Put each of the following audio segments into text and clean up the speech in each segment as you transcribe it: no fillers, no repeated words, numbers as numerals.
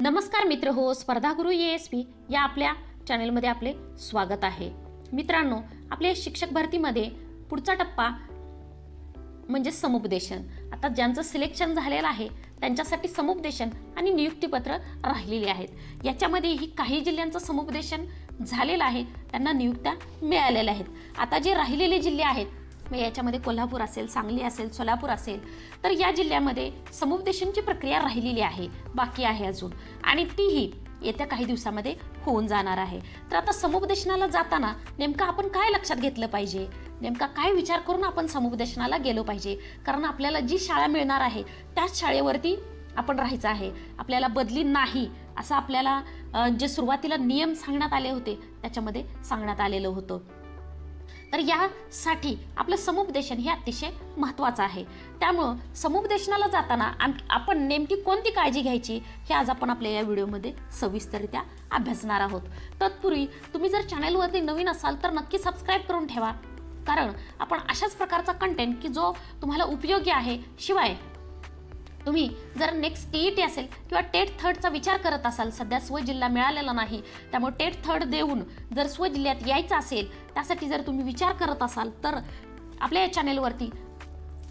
नमस्कार मित्र हो, स्पर्धागुरू ESP या आपल्या चॅनलमध्ये आपले स्वागत आहे। मित्रांनो, आपल्या शिक्षक भरतीमध्ये पुढचा टप्पा म्हणजे समुपदेशन। आता ज्यांचं सिलेक्शन झालेलं आहे त्यांच्यासाठी समुपदेशन आणि नियुक्तीपत्र राहिलेले आहेत। याच्यामध्ये ही काही जिल्ह्यांचं समुपदेशन झालेलं आहे, त्यांना नियुक्त्या मिळालेल्या आहेत। आता जे राहिलेले जिल्हे आहेत, मग याच्यामध्ये कोल्हापूर असेल, सांगली असेल, सोलापूर असेल, तर या जिल्ह्यामध्ये समुपदेशनची प्रक्रिया राहिलेली आहे, बाकी आहे अजून, आणि तीही येत्या काही दिवसामध्ये होऊन जाणार आहे। तर आता समुपदेशनाला जाताना नेमकं आपण काय लक्षात घेतलं पाहिजे, नेमका काय विचार करून आपण समुपदेशनाला गेलो पाहिजे, कारण आपल्याला जी शाळा मिळणार आहे त्याच शाळेवरती आपण राहायचं आहे, आपल्याला बदली नाही असं आपल्याला जे सुरुवातीला नियम सांगण्यात आले होते त्याच्यामध्ये सांगण्यात आलेलं होतं। तर यासाठी आपलं समुपदेशन हे अतिशय महत्त्वाचं आहे। त्यामुळं समुपदेशनाला जाताना आपण नेमकी कोणती काळजी घ्यायची हे आज आपण आपल्या या व्हिडिओमध्ये सविस्तररित्या अभ्यासणार आहोत। तत्पूर्वी तुम्ही जर चॅनलवरती नवीन असाल तर नक्की सबस्क्राईब करून ठेवा, कारण आपण अशाच प्रकारचा कंटेंट की जो तुम्हाला उपयोगी आहे, शिवाय तुम्ही जर नेक्स्ट TET असेल किंवा टेट थर्डचा विचार करत असाल, सध्या स्वजिल्हा मिळालेला नाही, त्यामुळे टेट थर्ड देऊन जर स्वजिल्ह्यात यायचं असेल, त्यासाठी जर तुम्ही विचार करत असाल तर आपल्या या चॅनेलवरती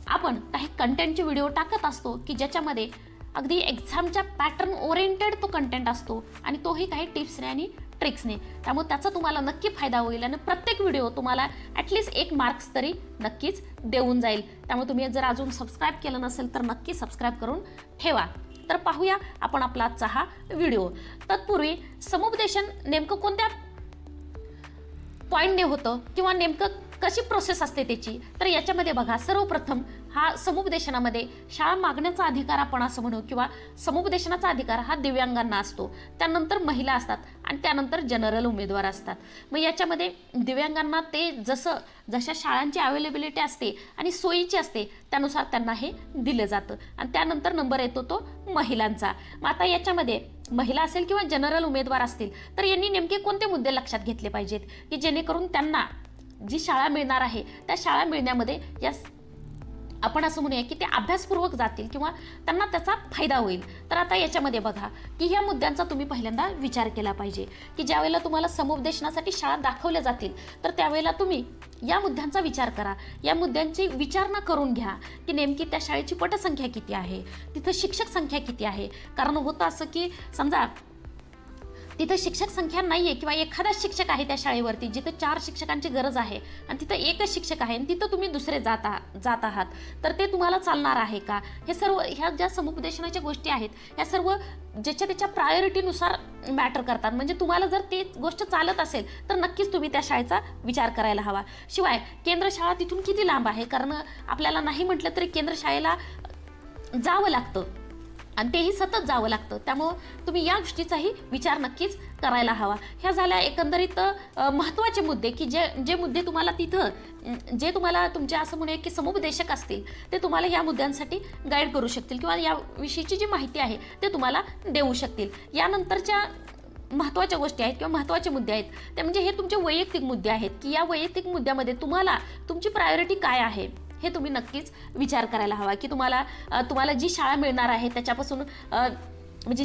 आपण काही कंटेंटचे व्हिडिओ टाकत असतो की ज्याच्यामध्ये अगदी एक्झामच्या पॅटर्न ओरिएंटेड तो कंटेंट असतो आणि तोही काही टिप्सने आणि ट्रिक्सने। त्यामुळे त्याचा तुम्हाला नक्की फायदा होईल आणि प्रत्येक व्हिडिओ तुम्हाला ॲटलिस्ट 1 मार्क्स तरी नक्कीच देऊन जाईल। त्यामुळे तुम्ही जर अजून सबस्क्राईब केलं नसेल तर नक्की सबस्क्राईब करून ठेवा। तर पाहूया आपण आपला आजचा हा व्हिडिओ। तत्पूर्वी समुपदेशन नेमकं कोणत्या पॉईंटने होतं किंवा नेमकं कशी प्रोसेस असते त्याची, तर याच्यामध्ये बघा, सर्वप्रथम हा समुपदेशनामध्ये शाळा मागण्याचा अधिकार आपण असं म्हणू किंवा समुपदेशनाचा अधिकार हा दिव्यांगांना असतो, त्यानंतर महिला असतात आणि त्यानंतर जनरल उमेदवार असतात। मग याच्यामध्ये दिव्यांगांना ते जशा शाळांची अवेलेबिलिटी असते आणि सोयीची असते त्यानुसार त्यांना हे दिलं जातं आणि त्यानंतर नंबर येतो तो महिलांचा। मग आता याच्यामध्ये महिला असेल किंवा जनरल उमेदवार असतील तर यांनी नेमके कोणते मुद्दे लक्षात घेतले पाहिजेत की जेणेकरून त्यांना जी शाळा मिळणार आहे त्या शाळा मिळण्यामध्ये या आपण असं म्हणूया की ते अभ्यासपूर्वक जातील किंवा त्यांना त्याचा फायदा होईल। तर आता याच्यामध्ये बघा की ह्या मुद्द्यांचा तुम्ही पहिल्यांदा विचार केला पाहिजे की ज्यावेळेला तुम्हाला समुपदेशनासाठी शाळा दाखवल्या जातील तर त्यावेळेला तुम्ही या मुद्द्यांचा विचार करा, या मुद्द्यांची विचारणा करून घ्या की नेमकी त्या शाळेची पटसंख्या किती आहे, तिथं शिक्षक संख्या किती आहे। कारण होतं असं की समजा तिथं शिक्षक संख्या नाही आहे किंवा एखादा शिक्षक आहे त्या शाळेवरती जिथं 4 शिक्षकांची गरज आहे आणि तिथं एकच शिक्षक आहे आणि तिथं तुम्ही दुसरे जात आहात, तर ते तुम्हाला चालणार आहे का? हे सर्व ह्या ज्या समुपदेशनाच्या गोष्टी आहेत ह्या सर्व ज्याच्या त्याच्या प्रायोरिटीनुसार मॅटर करतात। म्हणजे तुम्हाला जर ते गोष्ट चालत असेल तर नक्कीच तुम्ही त्या शाळेचा विचार करायला हवा। शिवाय केंद्र शाळा तिथून किती लांब आहे, कारण आपल्याला नाही म्हटलं तरी केंद्र शाळेला जावं लागतं आणि तेही सतत जावं लागतं, त्यामुळं तुम्ही या गोष्टीचाही विचार नक्कीच करायला हवा। ह्या झाल्या एकंदरीत महत्त्वाचे मुद्दे की जे मुद्दे तुम्हाला तिथं जे तुम्हाला तुमचे असं म्हणूया की समुपदेशक असतील ते तुम्हाला या मुद्द्यांसाठी गाईड करू शकतील किंवा याविषयीची जी माहिती आहे ते तुम्हाला देऊ शकतील। यानंतरच्या महत्त्वाच्या गोष्टी आहेत किंवा महत्त्वाचे मुद्दे आहेत ते म्हणजे हे तुमचे वैयक्तिक मुद्दे आहेत की या वैयक्तिक मुद्द्यामध्ये तुम्हाला तुमची प्रायोरिटी काय आहे हे तुम्ही नक्कीच विचार करायला हवा की तुम्हाला जी शाळा मिळणार आहे त्याच्यापासून म्हणजे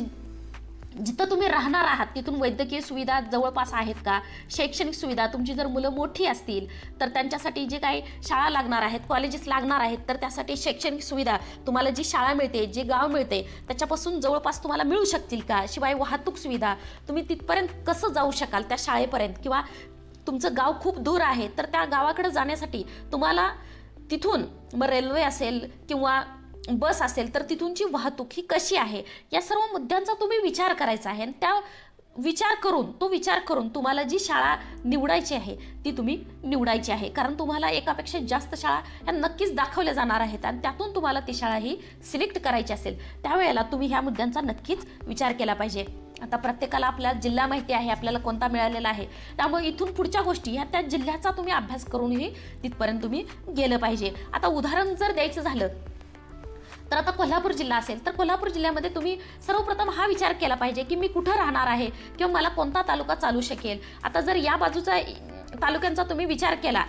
जिथं तुम्ही राहणार आहात तिथून वैद्यकीय सुविधा जवळपास आहेत का, शैक्षणिक सुविधा, तुमची जर मुलं मोठी असतील तर त्यांच्यासाठी जे काही शाळा लागणार आहेत, कॉलेजेस लागणार आहेत, तर त्यासाठी शैक्षणिक सुविधा तुम्हाला जी शाळा मिळते, जे गाव मिळते त्याच्यापासून जवळपास तुम्हाला मिळू शकतील का। शिवाय वाहतूक सुविधा, तुम्ही तिथपर्यंत कसं जाऊ शकाल त्या शाळेपर्यंत, किंवा तुमचं गाव खूप दूर आहे तर त्या गावाकडे जाण्यासाठी तुम्हाला तिथून मग रेल्वे असेल किंवा बस असेल तर तिथूनची वाहतूक ही कशी आहे, या सर्व मुद्द्यांचा तुम्ही विचार करायचा आहे। आणि तो विचार करून तुम्हाला जी शाळा निवडायची आहे ती तुम्ही निवडायची आहे, कारण तुम्हाला एकापेक्षा जास्त शाळा ह्या नक्कीच दाखवल्या जाणार आहेत आणि त्यातून तुम्हाला ती शाळा ही सिलेक्ट करायची असेल त्यावेळेला तुम्ही ह्या मुद्द्यांचा नक्कीच विचार केला पाहिजे। आता प्रत्येकाला आपला जिल्हा माहिती आहे, आपल्याला कोणता मिळालेला आहे, त्यामुळे इथून पुढच्या गोष्टी ह्या त्या जिल्ह्याचा तुम्ही अभ्यास करूनही तिथपर्यंत तुम्ही गेलं पाहिजे। आता उदाहरण जर द्यायचं झालं तर आता कोल्हापूर जिल्हा असेल तर कोल्हापूर जिल्ह्यामध्ये तुम्ही सर्वप्रथम हा विचार केला पाहिजे की मी कुठं राहणार आहे किंवा मला कोणता तालुका चालू शकेल। आता जर या बाजूचा तालुक्यांचा तुम्ही विचार केला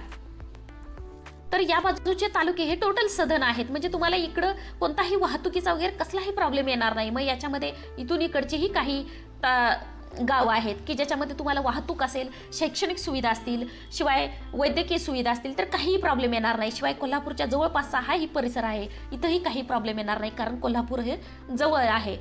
तर या बाजूचे तालुके हे टोटल सधन आहेत, म्हणजे तुम्हाला इकडं कोणताही वाहतुकीचा वगैरे कसलाही प्रॉब्लेम येणार नाही. मग याच्यामध्ये इथून इकडचेही काही गाव आहेत की ज्याच्यामध्ये तुम्हाला वाहतूक असेल, शैक्षणिक सुविधा असतील, शिवाय वैद्यकीय सुविधा असतील, तर काहीही प्रॉब्लेम येणार नाही. शिवाय कोल्हापूरच्या जवळपासचा हाही परिसर आहे, इथंही काही प्रॉब्लेम येणार नाही, कारण कोल्हापूर हे जवळ आहे.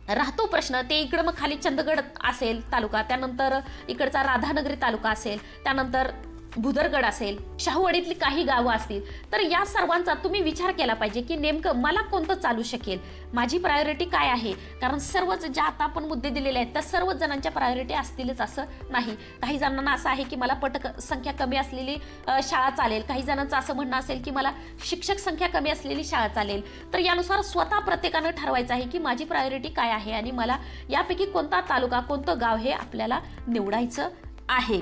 राहतो प्रश्न ते इकडं मग खाली चंदगड असेल तालुका, त्यानंतर इकडचा राधानगरी तालुका असेल, त्यानंतर भुदरगड असेल, शाहूवाडीतली काही गावं असतील. तर या सर्वांचा तुम्ही विचार केला पाहिजे की नेमकं मला कोणतं चालू शकेल, माझी प्रायोरिटी काय आहे. कारण सर्वच ज्या आता आपण मुद्दे दिलेले आहेत त्या सर्वच जणांच्या प्रायोरिटी असतीलच असं नाही. काही जणांना असं आहे की मला संख्या कमी असलेली शाळा चालेल, काही जणांचं असं म्हणणं असेल की मला शिक्षक संख्या कमी असलेली शाळा चालेल. तर यानुसार स्वतः प्रत्येकानं ठरवायचं आहे की माझी प्रायोरिटी काय आहे आणि मला यापैकी कोणता तालुका, कोणतं गाव हे आपल्याला निवडायचं आहे.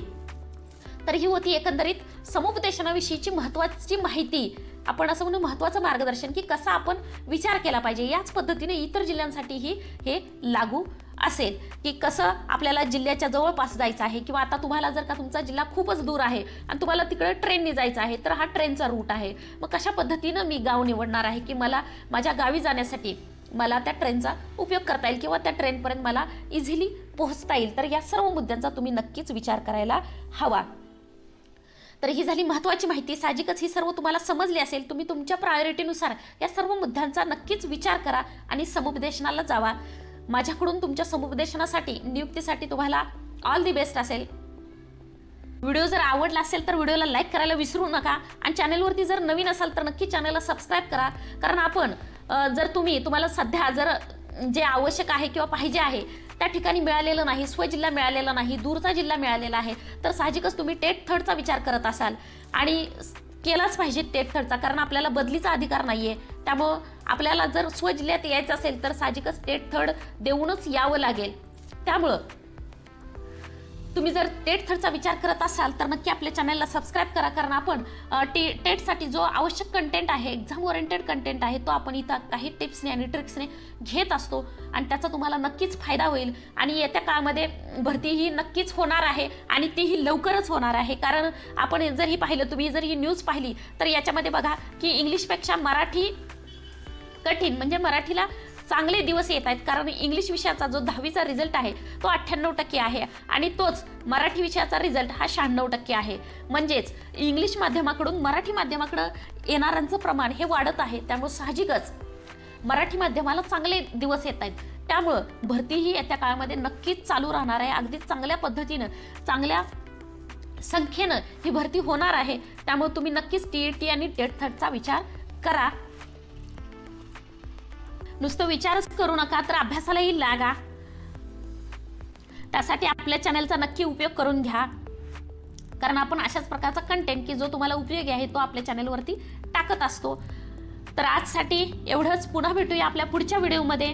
तर ही होती एकंदरीत समुपदेशनाविषयीची महत्त्वाची माहिती, आपण असं म्हणू महत्त्वाचं मार्गदर्शन की कसा आपण विचार केला पाहिजे. याच पद्धतीने इतर जिल्ह्यांसाठीही हे लागू असेल की कसं आपल्याला जिल्ह्याच्या जवळपास जायचं आहे, किंवा आता तुम्हाला जर का तुमचा जिल्हा खूपच दूर आहे आणि तुम्हाला तिकडे ट्रेनने जायचं आहे, तर हा ट्रेनचा रूट आहे. मग कशा पद्धतीनं मी गाव निवडणार आहे की मला माझ्या गावी जाण्यासाठी मला त्या ट्रेनचा उपयोग करता येईल किंवा त्या ट्रेनपर्यंत मला इझिली पोहोचता येईल. तर या सर्व मुद्द्यांचा तुम्ही नक्कीच विचार करायला हवा. तर ही झाली महत्त्वाची माहिती. साहजिकच ही सर्व तुम्हाला समजली असेल. तुम्ही तुमच्या प्रायोरिटीनुसार या सर्व मुद्द्यांचा नक्कीच विचार करा आणि समुपदेशनाला जावा. माझ्याकडून तुमच्या समुपदेशनासाठी, नियुक्तीसाठी तुम्हाला ऑल दी बेस्ट असेल. व्हिडिओ जर आवडला असेल तर व्हिडिओला लाईक करायला विसरू नका आणि चॅनलवरती जर नवीन असाल तर नक्की चॅनलला सबस्क्राईब करा. कारण आपण जर तुम्हाला सध्या जर जे आवश्यक आहे किंवा पाहिजे आहे त्या ठिकाणी मिळालेलं नाही, स्वजिल्हा मिळालेला नाही, दूरचा जिल्हा मिळालेला आहे, तर साहजिकच तुम्ही टेट थर्डचा विचार करत असाल आणि केलाच पाहिजे टेट थर्डचा, कारण आपल्याला बदलीचा अधिकार नाही आहे. त्यामुळं आपल्याला जर स्वजिल्ह्यात यायचं असेल तर साहजिकच टेट थर्ड देऊनच यावं लागेल. त्यामुळं तुम्ही जर टेट थर्डचा विचार करत असाल तर नक्की आपल्या चॅनलला सबस्क्राईब करा. कारण आपण टेटसाठी जो आवश्यक कंटेंट आहे, एक्झाम ओरिएंटेड कंटेंट आहे, तो आपण इथं काही टिप्सने आणि ट्रिक्सने घेत असतो आणि त्याचा तुम्हाला नक्कीच फायदा होईल. आणि येत्या काळामध्ये भरती ही नक्कीच होणार आहे आणि तीही लवकरच होणार आहे. कारण आपण जर ही पाहिलं, तुम्ही जर ही न्यूज पाहिली तर याच्यामध्ये बघा की इंग्लिशपेक्षा मराठी कठीण, म्हणजे मराठीला चांगले दिवस येत आहेत. कारण इंग्लिश विषयाचा जो 10वीचा रिझल्ट आहे तो 98% आहे आणि तोच मराठी विषयाचा रिझल्ट हा 96% आहे. म्हणजेच इंग्लिश माध्यमाकडून मराठी माध्यमाकडं येणाऱ्यांचं प्रमाण हे वाढत आहे. त्यामुळे साहजिकच मराठी माध्यमाला चांगले दिवस येत आहेत. त्यामुळं भरती ही येत्या काळामध्ये नक्कीच चालू राहणार आहे. अगदी चांगल्या पद्धतीनं, चांगल्या संख्येनं ही भरती होणार आहे. त्यामुळे तुम्ही नक्कीच TET आणि टेट थर्डचा विचार करा. नुसतं विचारच करू नका, तर अभ्यासालाही लागा. त्यासाठी आपल्या चॅनलचा नक्की उपयोग करून घ्या. कारण आपण अशाच प्रकारचा कंटेंट की जो तुम्हाला उपयोगी आहे तो आपल्या चॅनलवरती टाकत असतो. तर आजसाठी एवढंच. पुन्हा भेटूया आपल्या पुढच्या व्हिडिओमध्ये.